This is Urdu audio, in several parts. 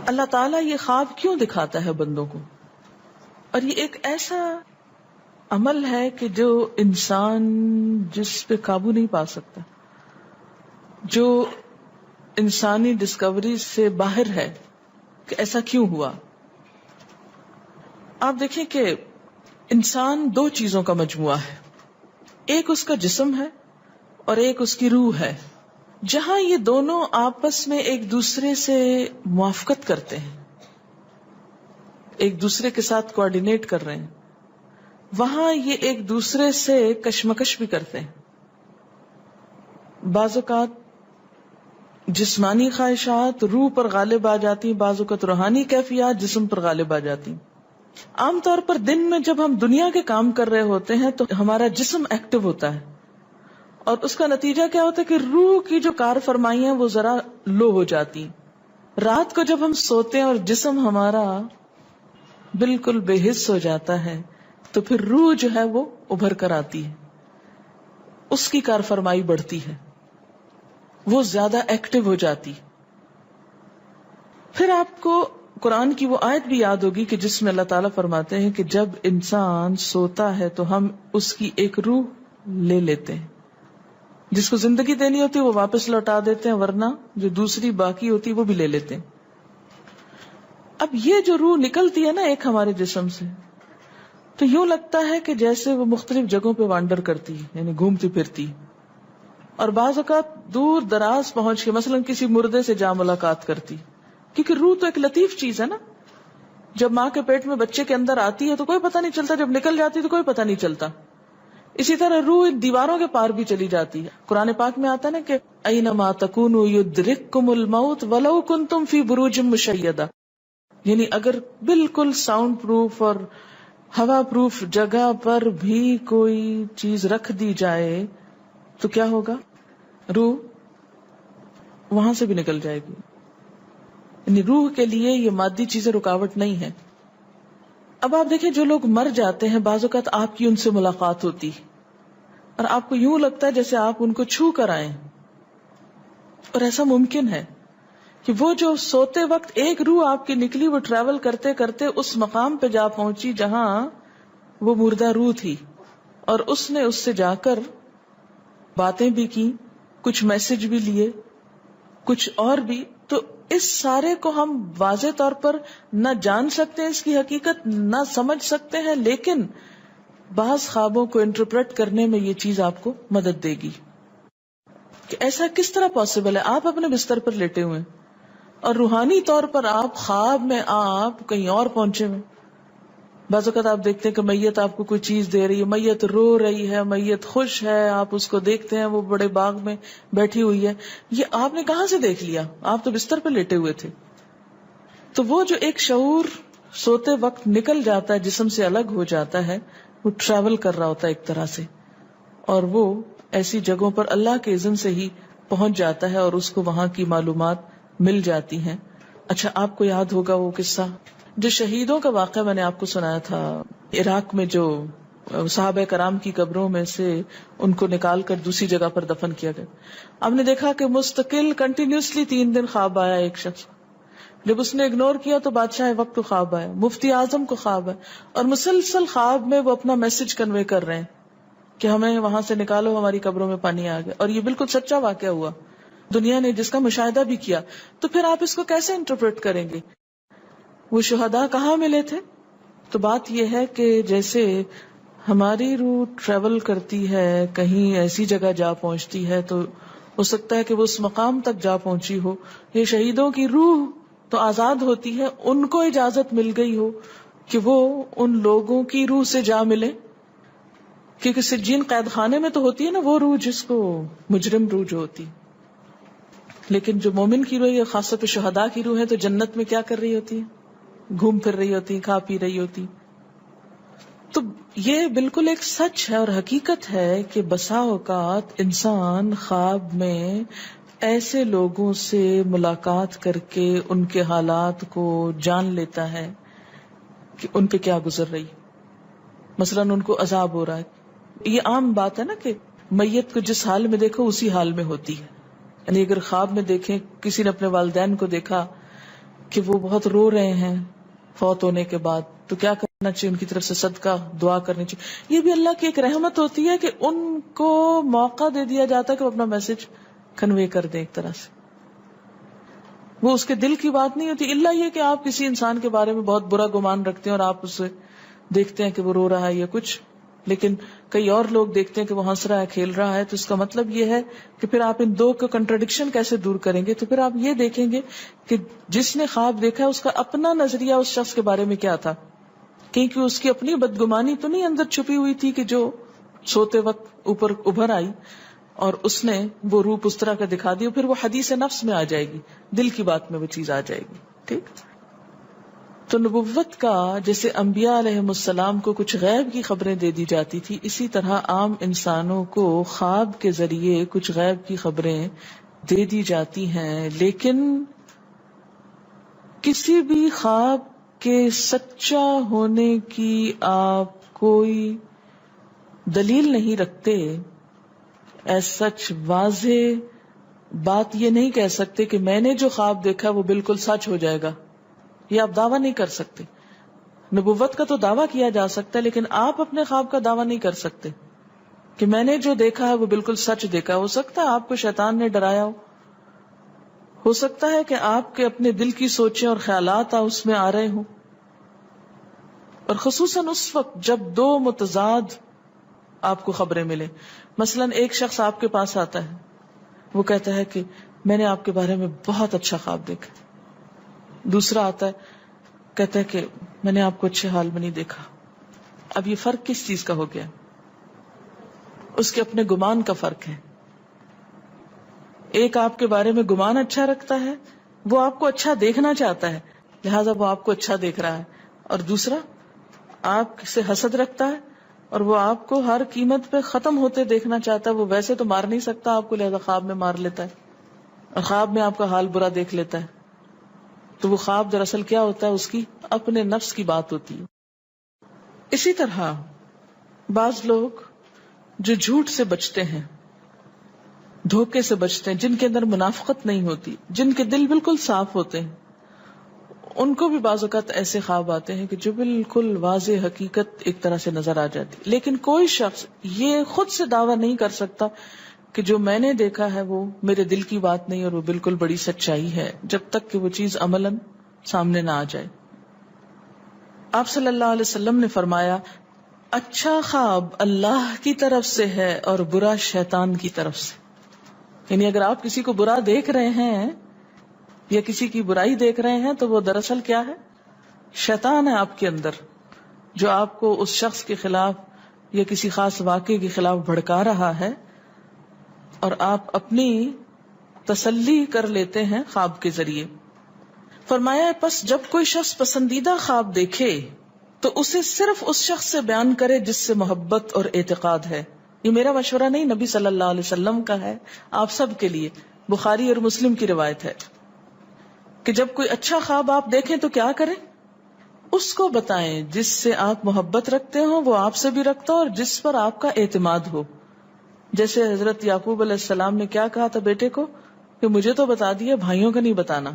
اللہ تعالیٰ یہ خواب کیوں دکھاتا ہے بندوں کو؟ اور یہ ایک ایسا عمل ہے کہ جو انسان جس پہ قابو نہیں پا سکتا، جو انسانی ڈسکوری سے باہر ہے کہ ایسا کیوں ہوا. آپ دیکھیں کہ انسان دو چیزوں کا مجموعہ ہے، ایک اس کا جسم ہے اور ایک اس کی روح ہے. جہاں یہ دونوں آپس میں ایک دوسرے سے موافقت کرتے ہیں، ایک دوسرے کے ساتھ کوآرڈینیٹ کر رہے ہیں، وہاں یہ ایک دوسرے سے کشمکش بھی کرتے ہیں. بعض اوقات جسمانی خواہشات روح پر غالب آ جاتی ہیں، بعض اوقات روحانی کیفیات جسم پر غالب آ جاتی ہیں. عام طور پر دن میں جب ہم دنیا کے کام کر رہے ہوتے ہیں تو ہمارا جسم ایکٹیو ہوتا ہے، اور اس کا نتیجہ کیا ہوتا ہے کہ روح کی جو کار فرمائی ہیں وہ ذرا لو ہو جاتی ہیں. رات کو جب ہم سوتے ہیں اور جسم ہمارا بالکل بے حس ہو جاتا ہے تو پھر روح جو ہے وہ ابھر کر آتی ہے، اس کی کار فرمائی بڑھتی ہے، وہ زیادہ ایکٹیو ہو جاتی. پھر آپ کو قرآن کی وہ آیت بھی یاد ہوگی کہ جس میں اللہ تعالیٰ فرماتے ہیں کہ جب انسان سوتا ہے تو ہم اس کی ایک روح لے لیتے ہیں، جس کو زندگی دینی ہوتی ہے وہ واپس لوٹا دیتے ہیں، ورنہ جو دوسری باقی ہوتی ہے وہ بھی لے لیتے ہیں. اب یہ جو روح نکلتی ہے نا ایک ہمارے جسم سے، تو یوں لگتا ہے کہ جیسے وہ مختلف جگہوں پہ وانڈر کرتی ہے، یعنی گھومتی پھرتی، اور بعض اوقات دور دراز پہنچ کے مثلا کسی مردے سے جا ملاقات کرتی، کیونکہ روح تو ایک لطیف چیز ہے نا. جب ماں کے پیٹ میں بچے کے اندر آتی ہے تو کوئی پتہ نہیں چلتا، جب نکل جاتی تو کوئی پتہ نہیں چلتا. اسی طرح روح دیواروں کے پار بھی چلی جاتی ہے. قرآن پاک میں آتا ہے نا کہ اینما تکونوا یدرککم الموت ولو کنتم فی بروج مشیدہ، یعنی اگر بالکل ساؤنڈ پروف اور ہوا پروف جگہ پر بھی کوئی چیز رکھ دی جائے تو کیا ہوگا؟ روح وہاں سے بھی نکل جائے گی. یعنی روح کے لیے یہ مادی چیزیں رکاوٹ نہیں ہے. اب آپ دیکھیں جو لوگ مر جاتے ہیں بعض اوقات آپ کی ان سے ملاقات ہوتی اور آپ کو یوں لگتا ہے جیسے آپ ان کو چھو کر آئیں، اور ایسا ممکن ہے کہ وہ جو سوتے وقت ایک روح آپ کی نکلی وہ ٹریول کرتے کرتے اس مقام پہ جا پہنچی جہاں وہ مردہ روح تھی، اور اس نے اس سے جا کر باتیں بھی کی، کچھ میسج بھی لیے، کچھ اور بھی. تو اس سارے کو ہم واضح طور پر نہ جان سکتے ہیں، اس کی حقیقت نہ سمجھ سکتے ہیں، لیکن بعض خوابوں کو انٹرپریٹ کرنے میں یہ چیز آپ کو مدد دے گی کہ ایسا کس طرح پاسبل ہے. آپ اپنے بستر پر لیٹے ہوئے اور روحانی طور پر آپ خواب میں آپ کہیں اور پہنچے ہوئے. بعض اوقات آپ دیکھتے ہیں کہ میت آپ کو کوئی چیز دے رہی ہے، میت رو رہی ہے، میت خوش ہے، آپ اس کو دیکھتے ہیں وہ بڑے باغ میں بیٹھی ہوئی ہے. یہ آپ نے کہاں سے دیکھ لیا؟ آپ تو بستر پہ لیٹے ہوئے تھے. تو وہ جو ایک شعور سوتے وقت نکل جاتا ہے، جسم سے الگ ہو جاتا ہے، وہ ٹریول کر رہا ہوتا ہے ایک طرح سے، اور وہ ایسی جگہوں پر اللہ کے اذن سے ہی پہنچ جاتا ہے اور اس کو وہاں کی معلومات مل جاتی ہیں. اچھا آپ کو یاد ہوگا وہ قصہ جو شہیدوں کا واقعہ میں نے آپ کو سنایا تھا، عراق میں جو صحابہ کرام کی قبروں میں سے ان کو نکال کر دوسری جگہ پر دفن کیا گیا. آپ نے دیکھا کہ مستقل کنٹینیوسلی 3 دن خواب آیا ایک شخص، جب اس نے اگنور کیا تو بادشاہ وقت کو خواب آیا، مفتی اعظم کو خواب ہے، اور مسلسل خواب میں وہ اپنا میسج کنوے کر رہے ہیں کہ ہمیں وہاں سے نکالو، ہماری قبروں میں پانی آ گیا. اور یہ بالکل سچا واقعہ ہوا، دنیا نے جس کا مشاہدہ بھی کیا. تو پھر آپ اس کو کیسے انٹرپریٹ کریں گے؟ وہ شہداء کہاں ملے تھے؟ تو بات یہ ہے کہ جیسے ہماری روح ٹریول کرتی ہے، کہیں ایسی جگہ جا پہنچتی ہے تو ہو سکتا ہے کہ وہ اس مقام تک جا پہنچی ہو. یہ شہیدوں کی روح تو آزاد ہوتی ہے، ان کو اجازت مل گئی ہو کہ وہ ان لوگوں کی روح سے جا ملے، کیونکہ سجین قید خانے میں تو ہوتی ہے نا وہ روح جس کو مجرم روح جو ہوتی. لیکن جو مومن کی روح ہے، خاص طور پہ شہداء کی روح ہے، تو جنت میں کیا کر رہی ہوتی ہے؟ گھوم پھر رہی ہوتی، کھا پی رہی ہوتی. تو یہ بالکل ایک سچ ہے اور حقیقت ہے کہ بسا اوقات انسان خواب میں ایسے لوگوں سے ملاقات کر کے ان کے حالات کو جان لیتا ہے کہ ان پہ کیا گزر رہی. مثلا ان کو عذاب ہو رہا ہے. یہ عام بات ہے نا کہ میت کو جس حال میں دیکھو اسی حال میں ہوتی ہے. یعنی اگر خواب میں دیکھیں کسی نے اپنے والدین کو دیکھا کہ وہ بہت رو رہے ہیں فوت ہونے کے بعد، تو کیا کرنا چاہیے؟ ان کی طرف سے صدقہ دعا کرنی چاہیے. یہ بھی اللہ کی ایک رحمت ہوتی ہے کہ ان کو موقع دے دیا جاتا ہے کہ وہ اپنا میسج کنوے کر دیں. ایک طرح سے وہ اس کے دل کی بات نہیں ہوتی، الا یہ کہ آپ کسی انسان کے بارے میں بہت برا گمان رکھتے ہیں اور آپ اسے دیکھتے ہیں کہ وہ رو رہا ہے یا کچھ، لیکن کئی اور لوگ دیکھتے ہیں کہ وہ ہنس رہا ہے، کھیل رہا ہے. تو اس کا مطلب یہ ہے کہ پھر آپ ان دو کا کنٹرڈکشن کیسے دور کریں گے؟ تو پھر آپ یہ دیکھیں گے کہ جس نے خواب دیکھا ہے اس کا اپنا نظریہ اس شخص کے بارے میں کیا تھا، کیونکہ اس کی اپنی بدگمانی تو نہیں اندر چھپی ہوئی تھی کہ جو سوتے وقت اوپر ابھر آئی اور اس نے وہ روپ اس طرح کا دکھا دیا. پھر وہ حدیث نفس میں آ جائے گی، دل کی بات میں وہ چیز آ جائے گی. ٹھیک. تو نبوت کا جیسے انبیاء علیہم السلام کو کچھ غیب کی خبریں دے دی جاتی تھی، اسی طرح عام انسانوں کو خواب کے ذریعے کچھ غیب کی خبریں دے دی جاتی ہیں. لیکن کسی بھی خواب کے سچا ہونے کی آپ کوئی دلیل نہیں رکھتے. ایز سچ واضح بات یہ نہیں کہہ سکتے کہ میں نے جو خواب دیکھا وہ بالکل سچ ہو جائے گا، یہ آپ دعویٰ نہیں کر سکتے. نبوت کا تو دعویٰ کیا جا سکتا ہے، لیکن آپ اپنے خواب کا دعویٰ نہیں کر سکتے کہ میں نے جو دیکھا ہے وہ بالکل سچ دیکھا. ہو سکتا ہے آپ کو شیطان نے ڈرایا ہو سکتا ہے کہ آپ کے اپنے دل کی سوچیں اور خیالات اس میں آ رہے ہوں. اور خصوصاً اس وقت جب دو متضاد آپ کو خبریں ملیں. مثلاً ایک شخص آپ کے پاس آتا ہے، وہ کہتا ہے کہ میں نے آپ کے بارے میں بہت اچھا خواب دیکھا. دوسرا آتا ہے کہتا ہے کہ میں نے آپ کو اچھے حال میں نہیں دیکھا. اب یہ فرق کس چیز کا ہو گیا؟ اس کے اپنے گمان کا فرق ہے. ایک آپ کے بارے میں گمان اچھا رکھتا ہے، وہ آپ کو اچھا دیکھنا چاہتا ہے لہذا وہ آپ کو اچھا دیکھ رہا ہے، اور دوسرا آپ سے حسد رکھتا ہے اور وہ آپ کو ہر قیمت پہ ختم ہوتے دیکھنا چاہتا ہے. وہ ویسے تو مار نہیں سکتا آپ کو، لہذا خواب میں مار لیتا ہے اور خواب میں آپ کا حال برا دیکھ لیتا ہے. تو وہ خواب دراصل کیا ہوتا ہے؟ اس کی اپنے نفس کی بات ہوتی ہے. اسی طرح بعض لوگ جو جھوٹ سے بچتے ہیں، دھوکے سے بچتے ہیں، جن کے اندر منافقت نہیں ہوتی، جن کے دل بالکل صاف ہوتے ہیں، ان کو بھی بعض اوقات ایسے خواب آتے ہیں کہ جو بالکل واضح حقیقت ایک طرح سے نظر آ جاتی. لیکن کوئی شخص یہ خود سے دعویٰ نہیں کر سکتا کہ جو میں نے دیکھا ہے وہ میرے دل کی بات نہیں اور وہ بالکل بڑی سچائی ہے، جب تک کہ وہ چیز عملاً سامنے نہ آ جائے. آپ صلی اللہ علیہ وسلم نے فرمایا اچھا خواب اللہ کی طرف سے ہے اور برا شیطان کی طرف سے. یعنی اگر آپ کسی کو برا دیکھ رہے ہیں یا کسی کی برائی دیکھ رہے ہیں تو وہ دراصل کیا ہے؟ شیطان ہے آپ کے اندر، جو آپ کو اس شخص کے خلاف یا کسی خاص واقعے کے خلاف بھڑکا رہا ہے، اور آپ اپنی تسلی کر لیتے ہیں خواب کے ذریعے. فرمایا پس جب کوئی شخص پسندیدہ خواب دیکھے تو اسے صرف اس شخص سے بیان کرے جس سے محبت اور اعتقاد ہے. یہ میرا مشورہ نہیں، نبی صلی اللہ علیہ وسلم کا ہے آپ سب کے لیے. بخاری اور مسلم کی روایت ہے کہ جب کوئی اچھا خواب آپ دیکھیں تو کیا کریں؟ اس کو بتائیں جس سے آپ محبت رکھتے ہو، وہ آپ سے بھی رکھتا ہو اور جس پر آپ کا اعتماد ہو. جیسے حضرت یعقوب علیہ السلام نے کیا کہا تھا بیٹے کو کہ مجھے تو بتا دیا، بھائیوں کا نہیں بتانا.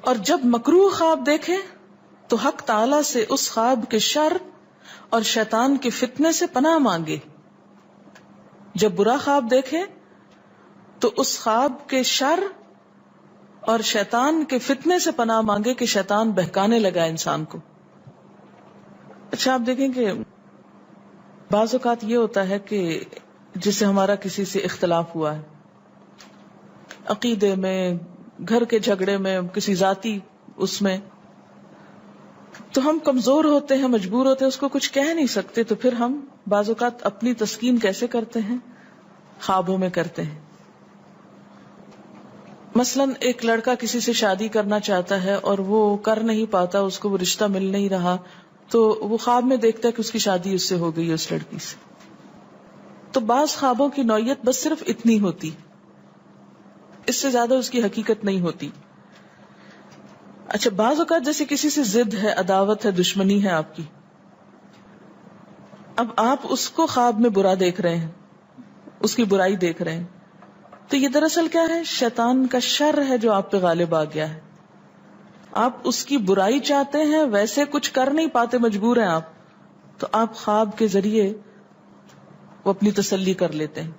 اور جب مکروہ خواب دیکھیں تو حق تعالی سے اس خواب کے شر اور شیطان کے فتنے سے پناہ مانگے. جب برا خواب دیکھیں تو اس خواب کے شر اور شیطان کے فتنے سے پناہ مانگے کہ شیطان بہکانے لگا انسان کو. اچھا آپ دیکھیں کہ بعض اوقات یہ ہوتا ہے کہ جسے ہمارا کسی سے اختلاف ہوا ہے، عقیدے میں، گھر کے جھگڑے میں، کسی ذاتی اس میں، تو ہم کمزور ہوتے ہیں، مجبور ہوتے ہیں، اس کو کچھ کہہ نہیں سکتے. تو پھر ہم بعض اوقات اپنی تسکین کیسے کرتے ہیں؟ خوابوں میں کرتے ہیں. مثلاً ایک لڑکا کسی سے شادی کرنا چاہتا ہے اور وہ کر نہیں پاتا، اس کو وہ رشتہ مل نہیں رہا، تو وہ خواب میں دیکھتا ہے کہ اس کی شادی اس سے ہو گئی ہے، اس لڑکی سے. تو بعض خوابوں کی نوعیت بس صرف اتنی ہوتی، اس سے زیادہ اس کی حقیقت نہیں ہوتی. اچھا بعض اوقات جیسے کسی سے ضد ہے، عداوت ہے، دشمنی ہے آپ کی، اب آپ اس کو خواب میں برا دیکھ رہے ہیں، اس کی برائی دیکھ رہے ہیں، تو یہ دراصل کیا ہے؟ شیطان کا شر ہے جو آپ پہ غالب آ گیا ہے. آپ اس کی برائی چاہتے ہیں، ویسے کچھ کر نہیں پاتے، مجبور ہیں آپ، تو آپ خواب کے ذریعے وہ اپنی تسلی کر لیتے ہیں.